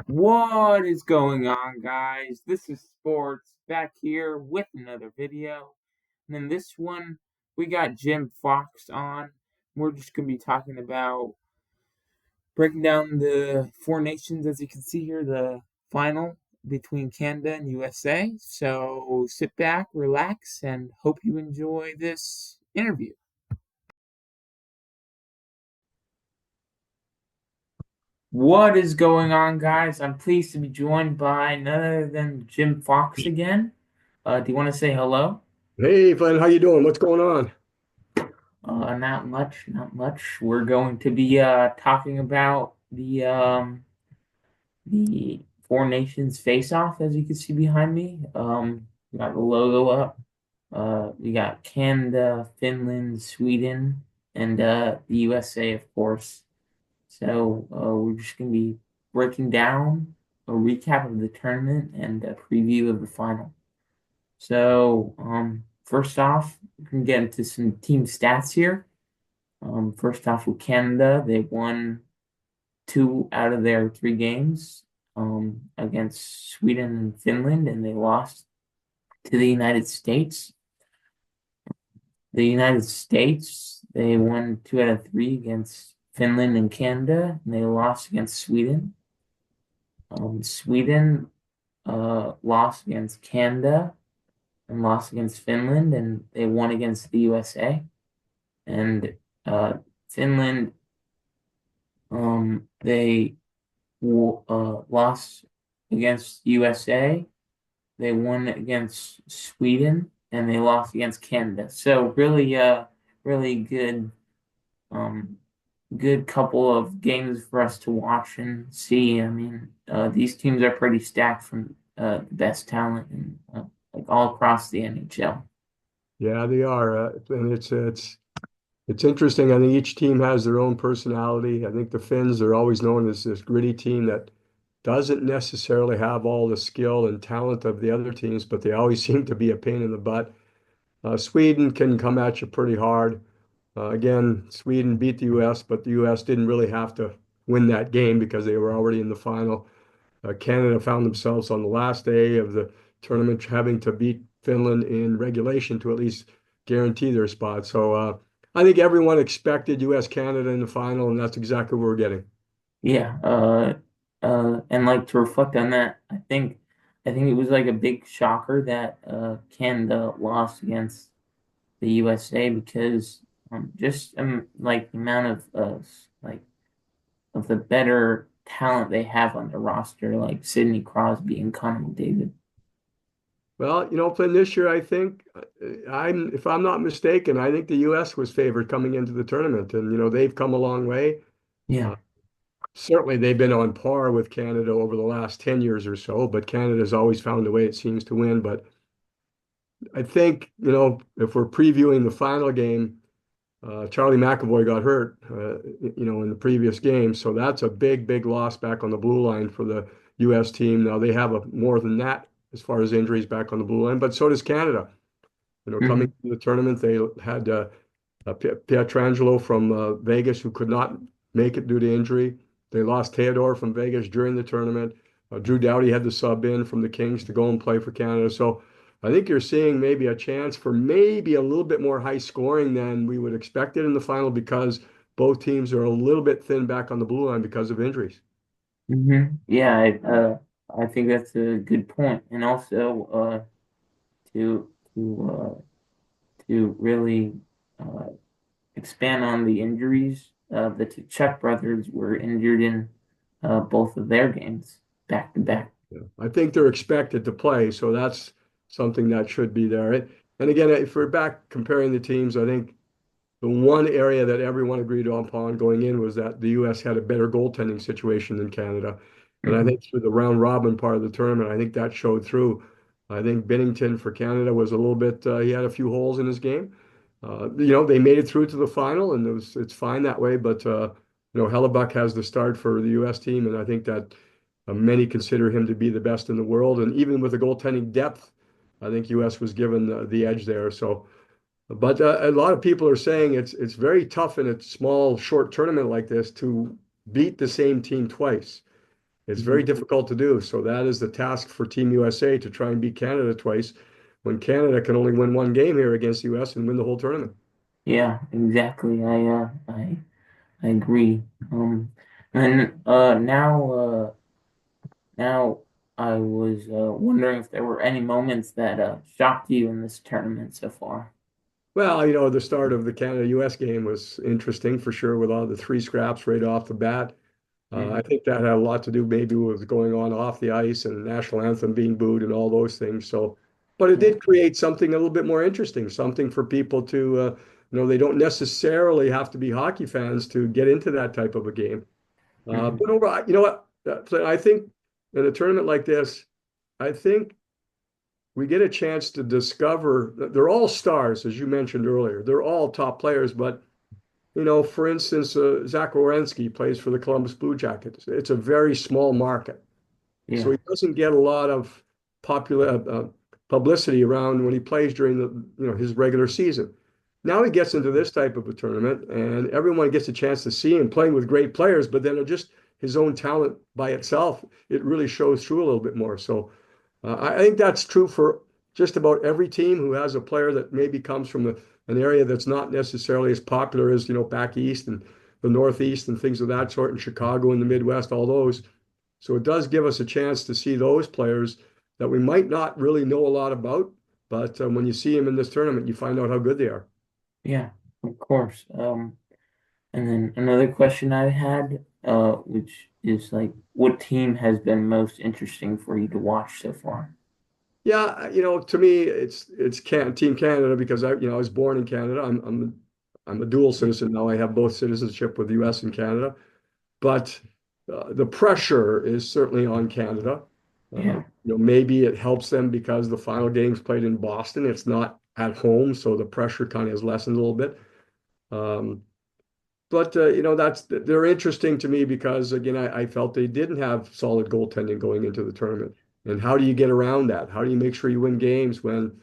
What is going on, guys? This is Sports back here with another video. And in this one, we got Jim Fox on. We're just going to be talking about breaking down the four nations, as you can see here, the final between Canada and USA. So sit back, relax, and hope you enjoy this interview. What is going on, guys? I'm pleased to be joined by none other than Jim Fox again. Do you want to say hello? Hey, Glenn, how you doing? What's going on? Not much, not much. We're going to be talking about the Four Nations face-off, as you can see behind me. We got the logo up. We got Canada, Finland, Sweden, and the USA, of course. So we're just going to be breaking down a recap of the tournament and a preview of the final. So first off, we can get into some team stats here. First off, with Canada, they won two out of their three games against Sweden and Finland, and they lost to the United States. The United States, they won two out of three against Finland and Canada, and they lost against Sweden. Sweden lost against Canada and lost against Finland, and they won against the USA. And Finland, they lost against USA. They won against Sweden, and they lost against Canada. So really, really um, good couple of games for us to watch and see. I mean, these teams are pretty stacked from the best talent and like all across the NHL. Yeah, they are, and it's interesting. I think each team has their own personality. I think the Finns are always known as this gritty team that doesn't necessarily have all the skill and talent of the other teams, but they always seem to be a pain in the butt. Sweden can come at you pretty hard. Again, Sweden beat the U.S., but the U.S. didn't really have to win that game because they were already in the final. Canada found themselves on the last day of the tournament having to beat Finland in regulation to at least guarantee their spot. So I think everyone expected U.S. Canada in the final, and that's exactly what we're getting. Yeah, and like to reflect on that, I think it was like a big shocker that Canada lost against the USA because just like the amount of like of the better talent they have on the roster, like Sidney Crosby and Connor McDavid. Well, Flynn, this year I think if I'm not mistaken, I think the U.S. was favored coming into the tournament, and they've come a long way. Yeah. Uh, Certainly, they've been on par with Canada over the last 10 years or so, but Canada's always found a way, it seems, to win. But I think, if we're previewing the final game, Charlie McAvoy got hurt, in the previous game. So that's a big, big loss back on the blue line for the U.S. team. Now they have more than that as far as injuries back on the blue line, but so does Canada. Coming Hmm. to the tournament, they had Pietrangelo from Vegas who could not make it due to injury. They lost Theodore from Vegas during the tournament. Drew Doughty had to sub in from the Kings to go and play for Canada. So I think you're seeing maybe a chance for maybe a little bit more high scoring than we would expect it in the final because both teams are a little bit thin back on the blue line because of injuries. Yeah, I think that's a good point, and also to to to really uh, expand on the injuries. The Czech brothers were injured in both of their games back to back. Yeah. I think they're expected to play, so that's something that should be there. And again, if we're back comparing the teams, I think the one area that everyone agreed upon going in was that the U.S. had a better goaltending situation than Canada. And I Mhm. think through the round robin part of the tournament, I think that showed through. I think Bennington for Canada was a little bit, he had a few holes in his game. They made it through to the final, and it's fine that way. But, Hellebuck has the start for the U.S. team, and I think that many consider him to be the best in the world. And even with the goaltending depth, I think U.S. was given the edge there. So, but a lot of people are saying it's very tough in a small, short tournament like this to beat the same team twice. It's very Mhm. difficult to do. So that is the task for Team USA to try and beat Canada twice when Canada can only win one game here against the US and win the whole tournament. Yeah, exactly. I agree. And now I was wondering if there were any moments that shocked you in this tournament so far. Well, the start of the Canada-US game was interesting for sure with all the three scraps right off the bat. I Hmm. think that had a lot to do maybe with going on off the ice and the national anthem being booed and all those things. So, but it Yeah. did create something a little bit more interesting, something for people to, they don't necessarily have to be hockey fans to get into that type of a game. Hmm. But overall, you know what? I think in a tournament like this, I think we get a chance to discover that they're all stars, as you mentioned earlier. They're all top players, but for instance, Zach Werenski plays for the Columbus Blue Jackets. It's a very small market, so Yeah. he doesn't get a lot of popular publicity around when he plays during his regular season. Now he gets into this type of a tournament, and everyone gets a chance to see him playing with great players, but then just his own talent by itself, it really shows through a little bit more. So I think that's true for just about every team who has a player that maybe comes from an area that's not necessarily as popular as, back east and the Northeast and things of that sort, in Chicago and the Midwest, all those. So it does give us a chance to see those players that we might not really know a lot about, but when you see them in this tournament, you find out how good they are. Yeah, of course. And then another question I had, which is like, what team has been most interesting for you to watch so far? Yeah, to me, it's Team Canada because I was born in Canada. I'm a dual citizen now. I have both citizenship with the U.S. and Canada. But the pressure is certainly on Canada. Yeah. Maybe it helps them because the final game's played in Boston. It's not at home, so the pressure kind of is lessened a little bit. Um, but they're interesting to me because again, I felt they didn't have solid goaltending going into the tournament. And how do you get around that? How do you make sure you win games when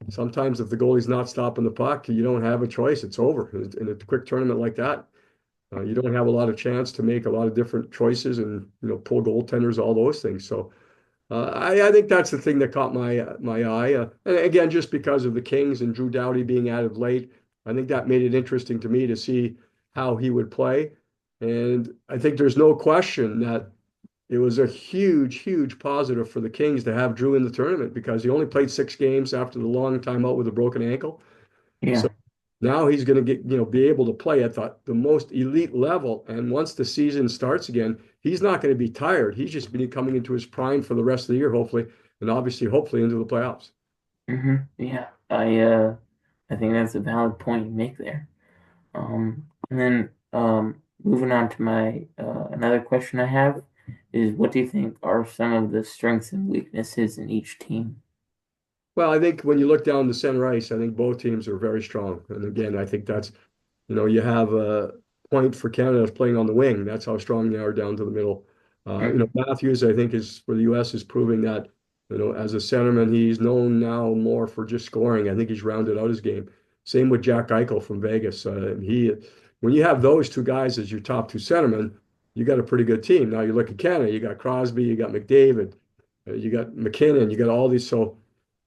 sometimes if the goalie's not stopping the puck, you don't have a choice. It's over in a quick tournament like that. You don't have a lot of chance to make a lot of different choices and pull goaltenders, all those things. So I think that's the thing that caught my eye. And again, just because of the Kings and Drew Doughty being added late, I think that made it interesting to me to see how he would play. And I think there's no question that it was a huge, huge positive for the Kings to have Drew in the tournament because he only played 6 games after the long time out with a broken ankle. So Yeah. now he's going to be able to play at the most elite level. And once the season starts again, he's not going to be tired. He's just been coming into his prime for the rest of the year, hopefully, and obviously, hopefully, into the playoffs. Yeah. I think that's a valid point you make there. And then moving on to my another question I have is, what do you think are some of the strengths and weaknesses in each team? Well, I think when you look down the center ice, I think both teams are very strong. And again, I think that's you have a point for Canada playing on the wing. That's how strong they are down to the middle. Hmm. Matthews, I think, is for the U.S. is proving that, as a centerman, he's known now more for just scoring. I think he's rounded out his game. Same with Jack Eichel from Vegas. When you have those two guys as your top two centermen, you got a pretty good team. Now you look at Canada, you got Crosby, you got McDavid, you got McKinnon, you got all these. So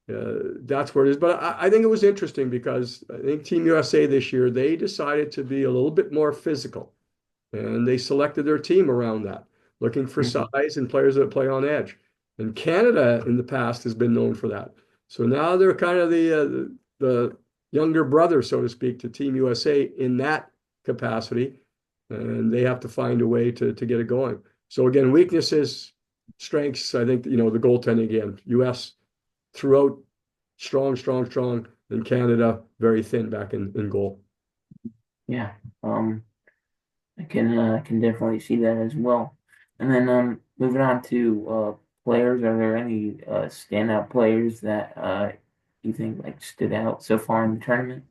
that's where it is. But I think it was interesting because I think Team USA this year, they decided to be a little bit more physical and they selected their team around that, looking for Hmm. size and players that play on edge. And Canada in the past has been known for that. So now they're kind of the younger brother, so to speak, to Team USA in that capacity. And they have to find a way to get it going. So again, weaknesses, strengths, I think, the goaltending again, US throughout strong, strong, strong. In Canada, very thin back in goal. Yeah. I can definitely see that as well. And then moving on to players, are there any standout players that you think like stood out so far in the tournament?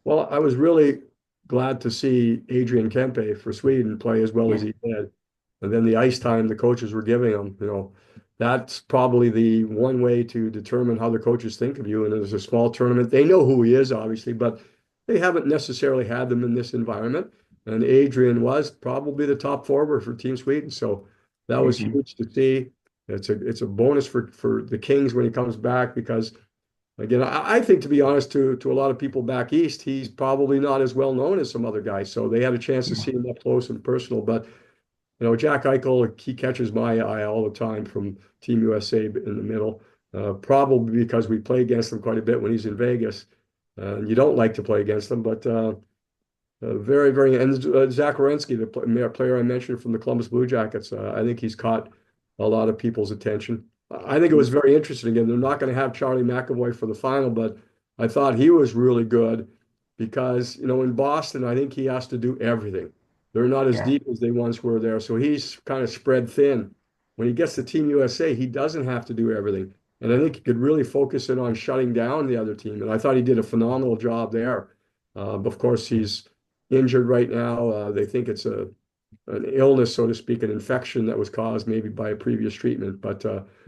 Well, I was really glad to see Adrian Kempe for Sweden play as well as Yeah. he did. And then the ice time the coaches were giving him, that's probably the one way to determine how the coaches think of you. And it's a small tournament. They know who he is, obviously, but they haven't necessarily had them in this environment. And Adrian was probably the top forward for Team Sweden. So That was Hmm. huge to see. It's a bonus for the Kings when he comes back because again, I think to be honest, to a lot of people back east, he's probably not as well known as some other guys. So they had a chance to Yeah, see him up close and personal. But Jack Eichel, he catches my eye all the time from Team USA in the middle. Probably because we play against him quite a bit when he's in Vegas. You don't like to play against him, but very, very, and Zach Werenski, the player I mentioned from the Columbus Blue Jackets, I think he's caught a lot of people's attention. I think it was very interesting. Again, they're not going to have Charlie McAvoy for the final, but I thought he was really good because, in Boston, I think he has to do everything. They're not as yeah, deep as they once were there. So he's kind of spread thin. When he gets to Team USA, he doesn't have to do everything. And I think he could really focus in on shutting down the other team. And I thought he did a phenomenal job there. Of course, he's injured right now. They think it's an illness, so to speak, an infection that was caused maybe by a previous treatment. But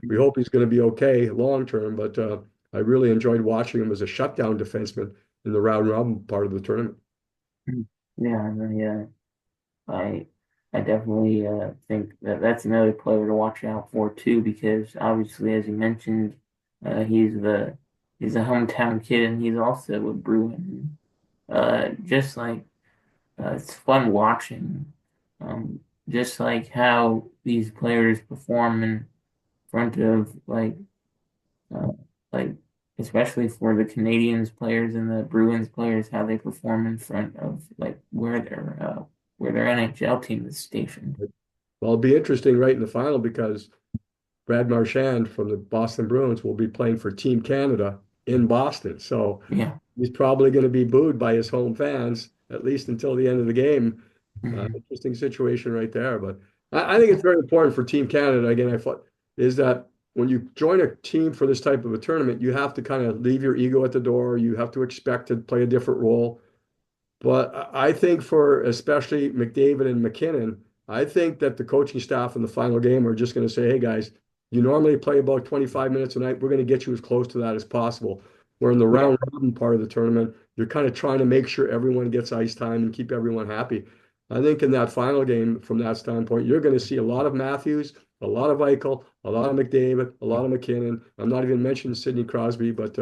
we hope he's going to be okay long term. But I really enjoyed watching him as a shutdown defenseman in the round robin part of the tournament. yeah. I I definitely think that that's another player to watch out for too, because obviously, as you mentioned, he's the he's a hometown kid, and he's also a Bruin. Just like it's fun watching, um, just like how these players perform in front of uh, like especially for the Canadians players and the Bruins players, how they perform in front of like where their NHL team is stationed. Well, it'll be interesting right in the final because Brad Marchand from the Boston Bruins will be playing for Team Canada in Boston. So Yeah. he's probably going to be booed by his home fans, at least until the end of the game. Hmm. Interesting situation right there. But I think it's very important for Team Canada, again, I thought, is that when you join a team for this type of a tournament, you have to kind of leave your ego at the door. You have to expect to play a different role. But I think for especially McDavid and McKinnon, I think that the coaching staff in the final game are just going to say, hey guys, you normally play about 25 minutes a night. We're going to get you as close to that as possible. Where in the Yeah. round robin part of the tournament, you're kind of trying to make sure everyone gets ice time and keep everyone happy. I think in that final game, from that standpoint, you're going to see a lot of Matthews, a lot of Eichel, a lot of McDavid, a lot of McKinnon. I'm not even mentioning Sidney Crosby, but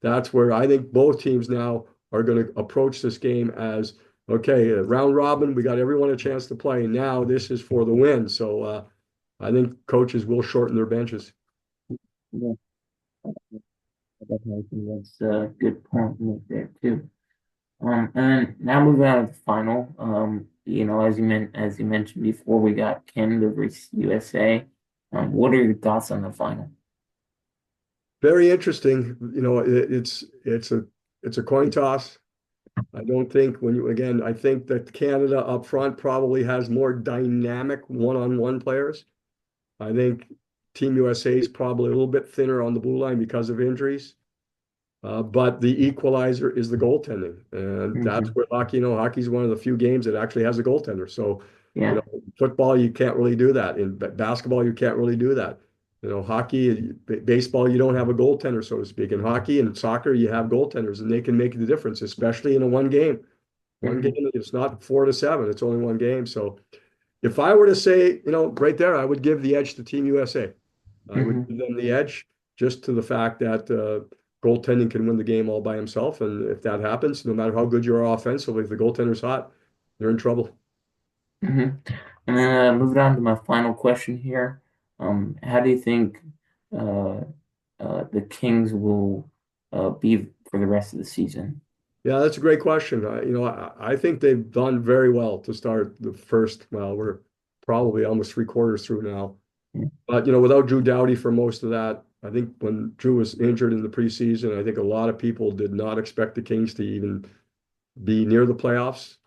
that's where I think both teams now are going to approach this game as okay, round robin, we got everyone a chance to play. Now this is for the win. So I think coaches will shorten their benches. Yeah. I definitely think that's a good point to make there too. And then now moving on to the final. As you mentioned before, we got Canada versus USA. What are your thoughts on the final? Very interesting. It's a coin toss. I don't think when you again, I think that Canada up front probably has more dynamic one-on-one players. I think Team USA is probably a little bit thinner on the blue line because of injuries. But the equalizer is the goaltending, and that's Hmm. where hockey's one of the few games that actually has a goaltender. So, Yeah. football you can't really do that. In basketball you can't really do that. Hockey, baseball you don't have a goaltender, so to speak. In hockey and soccer you have goaltenders, and they can make the difference, especially in a one game. One game, Hmm. it's not 4-7; it's only one game. So, if I were to say, right there, I would give the edge to Team USA. I would Hmm. give them the edge just to the fact that goaltending can win the game all by himself. And if that happens, no matter how good you are offensively, if the goaltender's hot, they're in trouble. Hmm. And then moving on to my final question here. How do you think uh, the Kings will be for the rest of the season? Yeah, that's a great question. I think they've done very well to start the first. Well, we're probably almost three-quarters through now. Yeah. But, without Drew Doughty for most of that, I think when Drew was injured in the preseason, I think a lot of people did not expect the Kings to even be near the playoffs.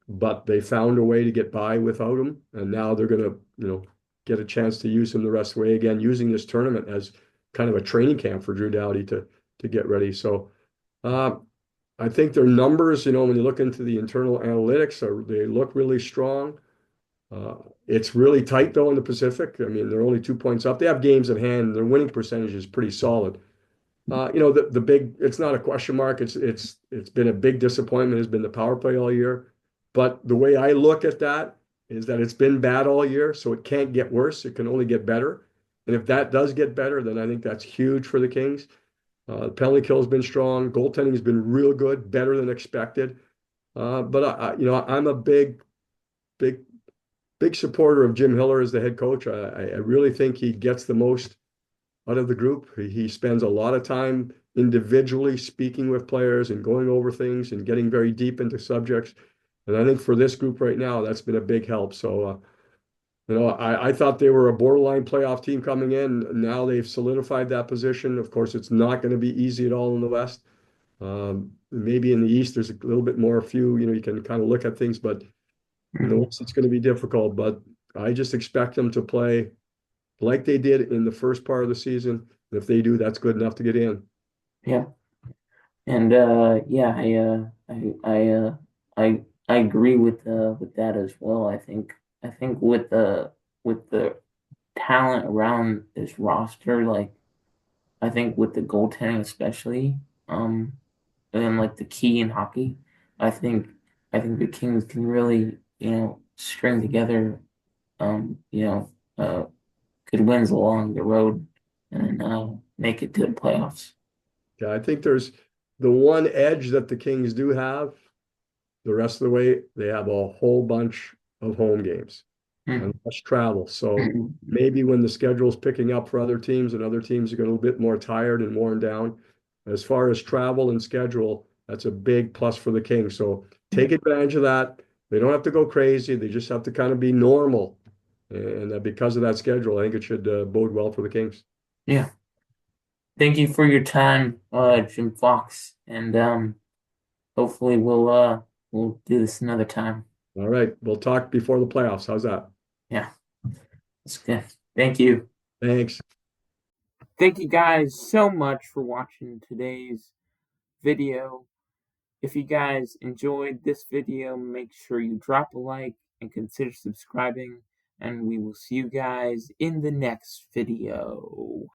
But they found a way to get by without him, and now they're going to, get a chance to use him the rest of the way again, using this tournament as kind of a training camp for Drew Doughty to get ready. So uh, I think their numbers, when you look into the internal analytics, they look really strong. Uh, it's really tight though in the Pacific. I mean, they're only 2 points up. They have games at hand. Their winning percentage is pretty solid. The big, it's not a question mark. It's been a big disappointment has been the power play all year. But the way I look at that is that it's been bad all year, so it can't get worse. It can only get better. And if that does get better, then I think that's huge for the Kings. The penalty kill has been strong. Goaltending has been real good, better than expected. But I'm a big, big supporter of Jim Hiller as the head coach. I really think he gets the most out of the group. He spends a lot of time individually speaking with players and going over things and getting very deep into subjects. And I think for this group right now, that's been a big help. So, I thought they were a borderline playoff team coming in. Now they've solidified that position. Of course, it's not going to be easy at all in the West. Maybe in the East, there's a little bit more few, you can kind of look at things, but in the Mhm. West, it's going to be difficult. But I just expect them to play like they did in the first part of the season. And if they do, that's good enough to get in. Yeah. And yeah, I agree with that as well. I think with the talent around this roster, like I think with the goaltending especially, and like the key in hockey, I think I think the Kings can really, string together, you know, good wins along the road and make it to the playoffs. Yeah, I think there's the one edge that the Kings do have. The rest of the way, they have a whole bunch of home games and Mm. less travel. So Mhm. maybe when the schedule's picking up for other teams and other teams are a little bit more tired and worn down, as far as travel and schedule, that's a big plus for the Kings. So take advantage of that. They don't have to go crazy. They just have to kind of be normal. And because of that schedule, I think it should bode well for the Kings. Yeah. Thank you for your time, Jim Fox, and hopefully we'll do this another time. All right. We'll talk before the playoffs. How's that? Yeah, it's good. Thank you. Thanks. Thank you guys so much for watching today's video. If you guys enjoyed this video, make sure you drop a like and consider subscribing, and we will see you guys in the next video.